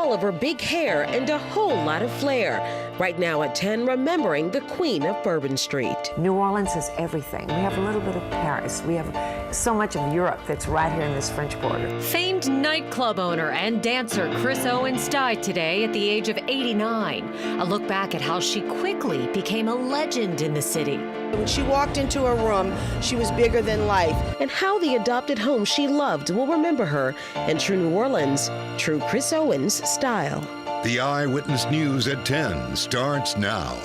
all of her big hair and a whole lot of flair. Right now at 10, remembering the Queen of Bourbon Street. New Orleans has everything. We have a little bit of Paris. We have so much of Europe that's right here in this French Quarter. Famed nightclub owner and dancer Chris Owens died today at the age of 89. A look back at how she quickly became a legend in the city. When she walked into a room, she was bigger than life. And how the adopted home she loved will remember her in true New Orleans, true Chris Owens style. The Eyewitness News at 10 starts now.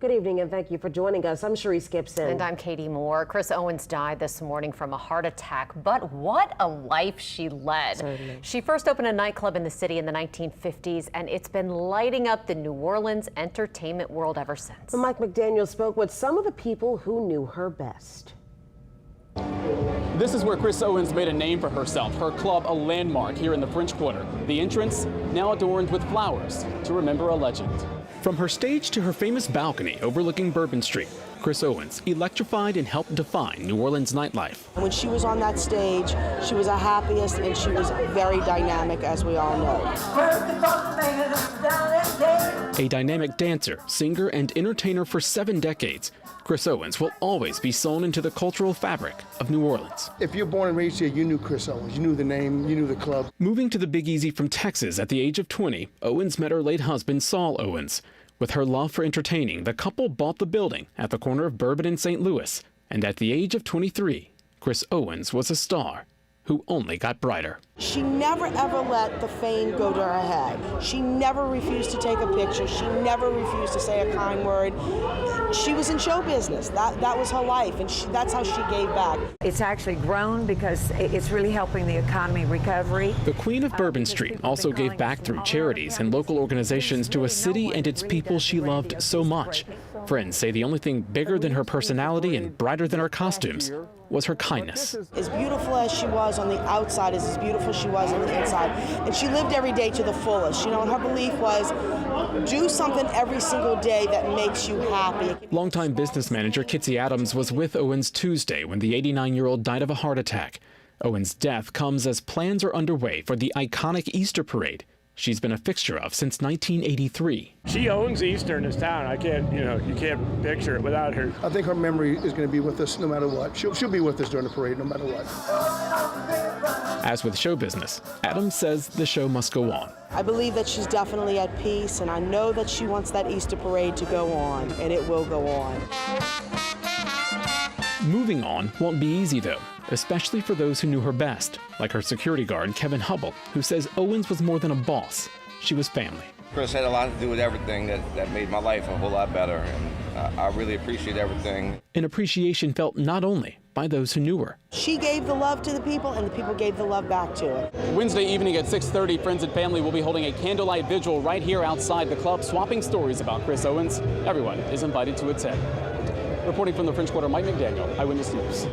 Good evening and thank you for joining us. I'm Sharice Gibson. And I'm Katie Moore. Chris Owens died this morning from a heart attack, but what a life she led. Certainly. She first opened a nightclub in the city in the 1950s, and it's been lighting up the New Orleans entertainment world ever since. Mike McDaniel spoke with some of the people who knew her best. This is where Chris Owens made a name for herself, her club a landmark here in the French Quarter. The entrance now adorned with flowers to remember a legend. From her stage to her famous balcony overlooking Bourbon Street, Chris Owens electrified and helped define New Orleans nightlife. When she was on that stage, she was the happiest and she was very dynamic, as we all know. A dynamic dancer, singer, and entertainer for 7 decades, Chris Owens will always be sewn into the cultural fabric of New Orleans. If you're born and raised here, you knew Chris Owens. You knew the name, you knew the club. Moving to the Big Easy from Texas at the age of 20, Owens met her late husband, Saul Owens. With her love for entertaining, the couple bought the building at the corner of Bourbon and St. Louis. And at the age of 23, Chris Owens was a star who only got brighter. She never ever let the fame go to her head. She never refused to take a picture. She never refused to say a kind word. She was in show business. That was her life, and that's how she gave back. It's actually grown because it's really helping the economy recovery. The Queen of Bourbon Street also gave back through charities and local organizations to a city and its people she loved so much. Friends say the only thing bigger than her personality and brighter than her costumes was her kindness. As beautiful as she was on the outside is as beautiful she was on the inside. And she lived every day to the fullest. You know, and her belief was, do something every single day that makes you happy. Longtime business manager Kitsy Adams was with Owens Tuesday when the 89-year-old died of a heart attack. Owens' death comes as plans are underway for the iconic Easter parade she's been a fixture of since 1983. She owns Easter in this town. I can't, you can't picture it without her. I think her memory is going to be with us no matter what. She'll be with us during the parade no matter what. As with show business, Adams says the show must go on. I believe that she's definitely at peace, and I know that she wants that Easter parade to go on, and it will go on. Moving on won't be easy, though, especially for those who knew her best, like her security guard, Kevin Hubble, who says Owens was more than a boss. She was family. Chris had a lot to do with everything that made my life a whole lot better, and I really appreciate everything. An appreciation felt not only by those who knew her. She gave the love to the people, and the people gave the love back to her. Wednesday evening at 6:30, friends and family will be holding a candlelight vigil right here outside the club, swapping stories about Chris Owens. Everyone is invited to attend. Reporting from the French Quarter, Mike McDaniel, Eyewitness News.